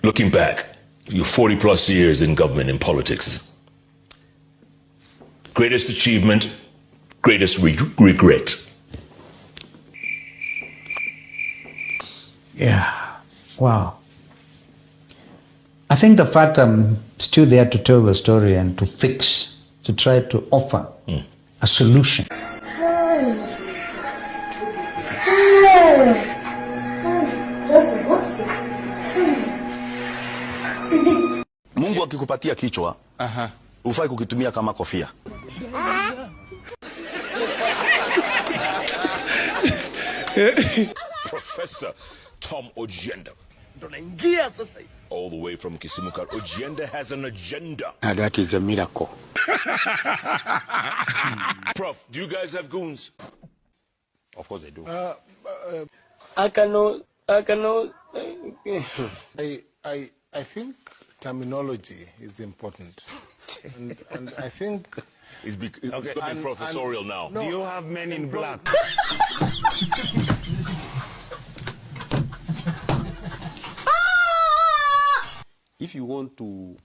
looking back, your 40 plus years in government and politics, greatest achievement, greatest regret? Yeah, wow. I think the fact I'm still there to tell the story and to fix, to try to offer a solution. Mungu akikupatia kichwa, ufai kukitumia kama kofia. Professor Tom Ojienda. All the way from Kisumu. Ojienda has an agenda. And that is a miracle. Prof, do you guys have goons? Of course they do. I cannot. I think terminology is important. and I think... It's becoming professorial now. No, do you have men in black? If you want to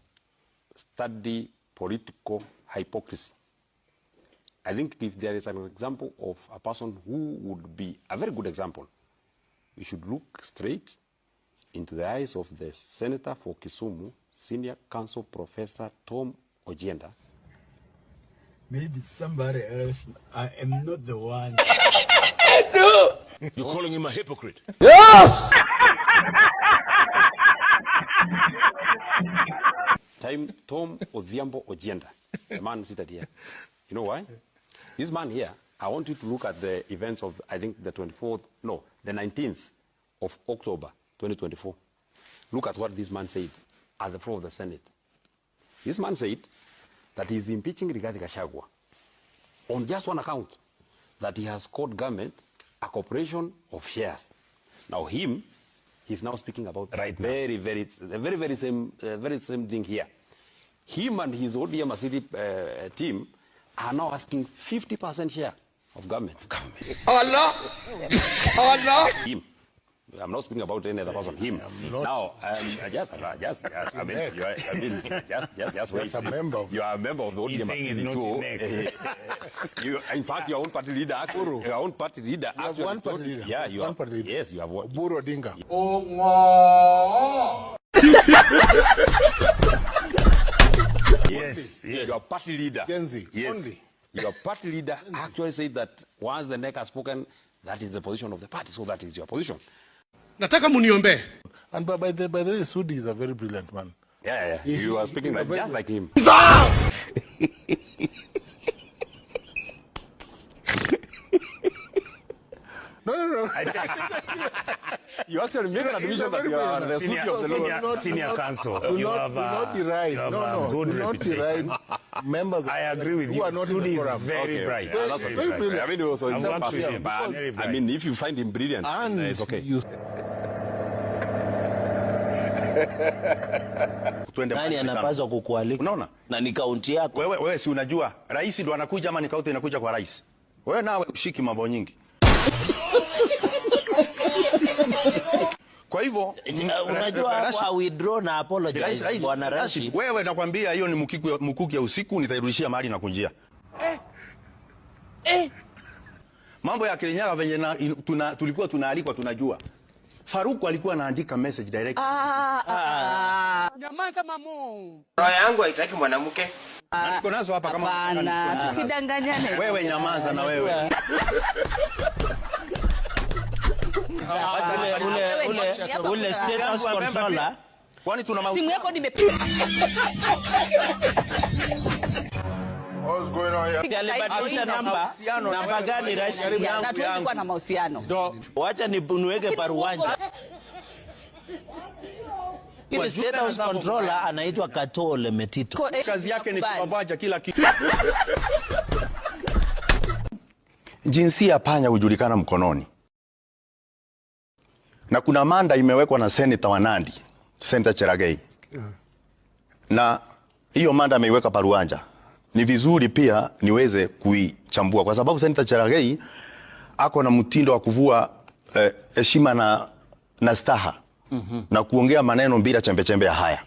study political hypocrisy, I think if there is an example of a person who would be a very good example, you should look straight into the eyes of the Senator for Kisumu, Senior Counsel Professor Tom Ojienda. Maybe somebody else. I am not the one. No! You're calling him a hypocrite? Yeah! Tom Odhiambo Ojienda, the man seated here. You know why? This man here, I want you to look at the events of, I think, the 19th of October, 2024. Look at what this man said at the floor of the Senate. This man said that he's impeaching Rigathi Gachagua on just one account, that he has called government a corporation of shares. Now he's now speaking about very same thing here. Him and his ODM City team are now asking 50% share of government. Allah! Allah! Him. I'm not speaking about any other person. Him. Now, just wait. You are a member of the ODM City. So, in fact, your own party leader. Your own party leader. You have one party leader. Yeah, you have. Yes, you have one. Oburu Odinga. Yes. Your party leader. Genzi. Yes. Only. Your party leader actually said that once the neck has spoken, that is the position of the party. So that is your position. Nataka muniombe. And by the way, Sudi is a very brilliant man. Yeah. You are speaking just like him. No. You actually make an admission that you are the Sudi of the Lord. Senior counsel. You have a good reputation. Members, I agree with you. Sudi is very bright. That's okay. Very brilliant. I mean, also in I've worked with terms him. Very I bright. mean, if you find him brilliant, And it's okay. Nani anapaswa kukualika? Unaona? Na ni kaunti yako. Wewe si unajua rais ndo anakuja ama ni kaunti inakuja kwa rais? Wewe nawe ushiki mambo nyingi. Kwa hivyo unajua hapo withdraw na apologize bwana Rashid. Wewe nakwambia hiyo ni mkuki ya usiku, nitairudishia mahali na kunjia. Mambo ya Kirinyaga venye tulikuwa tunaalikwa tunajua. Faruku alikuwa anaandika message direct. Nyamaza mamu. Roho yangu haitaki mwanamke. Niko nazo hapa kama hapana, tusidanganyane. Wewe nyamaza na wewe. Ule status controller. Kwani tuna mahusiano? Simu yako nimepiga. What's going on here? Alibadilisha namba gani Rashid? Na tuwezi kuwa na mahusiano. Wacha niweke paruwanja. Ile status controller anaitwa Katole Metito. Kazi yake ni kubabaja kila kitu. Jinsia panya hujulikana mkononi. Na kuna manda imewekwa na Senator wa Nandi, Senator Cherargei. Na hiyo manda ameiweka paruanja. Ni vizuri pia niweze kuichambua kwa sababu Senator Cherargei ako na mtindo wa kuvua heshima na staha. na kuongea maneno bila chembe chembe ya haya.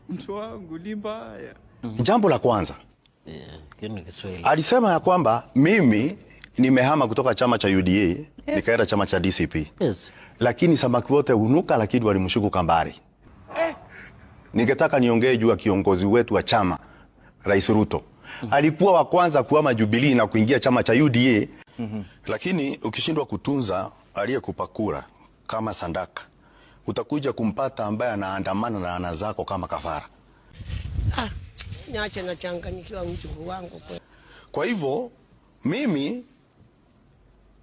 Mtu wangu ni mbaya. Jambo la kwanza, alisema ya kwamba mimi nimehama kutoka chama cha UDA nikaenda chama cha DCP. Lakini samaki wote unuka, lakini walimshuku kambari. Ningetaka niongee juu ya kiongozi wetu wa chama, Rais Ruto. Alikuwa wa kwanza kuhama Jubilee na kuingia chama cha UDA. Lakini ukishindwa kutunza aliyekupa kura kama sandaka, utakuja kumpata ambaye anaandamana na ana zako kama kafara. Niache na changanyikiwa mchungu wangu. Kwa hivyo mimi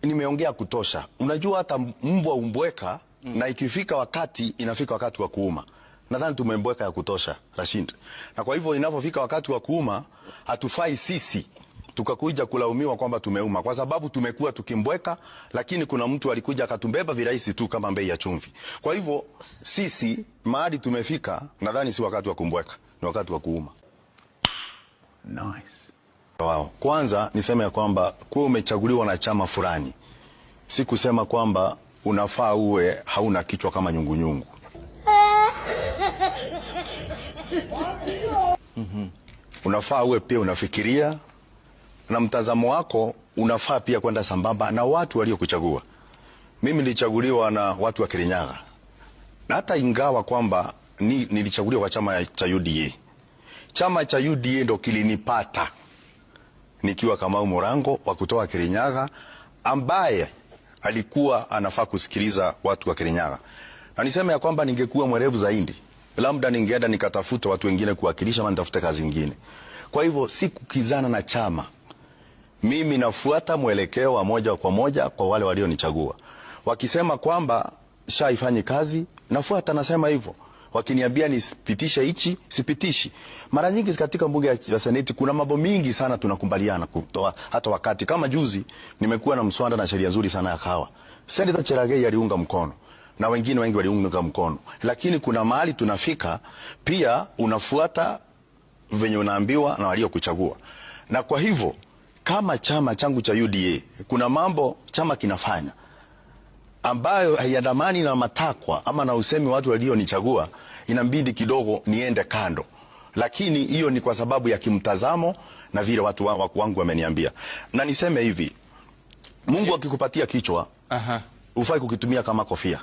nimeongea kutosha. Unajua hata mbwa umbweka na ikifika wakati inafika wakati wa kuuma. Nadhani tumembweka ya kutosha, Rashid. Na kwa hivyo inapofika wakati wa kuuma, hatufai sisi tukakuja kulaumiwa kwamba tumeuma, kwa sababu tumekuwa tukimbweka, lakini kuna mtu alikuja akatumbeba virahisi tu kama mbei ya chumvi. Kwa hivyo sisi mahali tumefika, nadhani si wakati wa kumbweka, ni wakati wa kuuma. Nice. Wow. Kwanza niseme ya kwamba kuwa umechaguliwa na chama fulani, si kusema kwamba unafaa uwe hauna kichwa kama nyungunyungu. Unafaa uwe pia unafikiria, na mtazamo wako unafaa pia kwenda sambamba na watu waliokuchagua. Mimi nilichaguliwa na watu wa Kirinyaga, na hata ingawa kwamba nilichaguliwa kwa chama cha UDA. Chama cha UDA ndo kilinipata nikiwa Kamau Morango wa kutoka Kirinyaga, ambaye alikuwa anafaa kusikiliza watu wa Kirinyaga. Na niseme ya kwamba ningekuwa mwerevu zaidi, labda ningeenda nikatafuta watu wengine kuwakilisha, ama nitafute kazi nyingine. Kwa hivyo si kukizana na chama. Mimi nafuata mwelekeo wa moja kwa moja kwa wale walionichagua. Wakisema kwamba shaifanyi kazi, nafuata, nasema hivyo. Wakiniambia nisipitishe hichi, sipitishi. Mara nyingi katika bunge ya Seneti kuna mambo mingi sana tunakubaliana kutoa. Hata wakati kama juzi nimekuwa na mswada na sheria nzuri sana ya kahawa, Senator Cherargei aliunga mkono na wengine wengi waliunga mkono. Lakini kuna mahali tunafika pia unafuata venye unaambiwa na waliokuchagua. Na kwa hivyo kama chama changu cha UDA kuna mambo chama kinafanya ambayo haiandamani na matakwa ama na usemi watu walionichagua, inabidi kidogo niende kando. Lakini hiyo ni kwa sababu ya kimtazamo na vile watu wangu wameniambia. Na niseme hivi, Mungu akikupatia kichwa, ufai kukitumia kama kofia.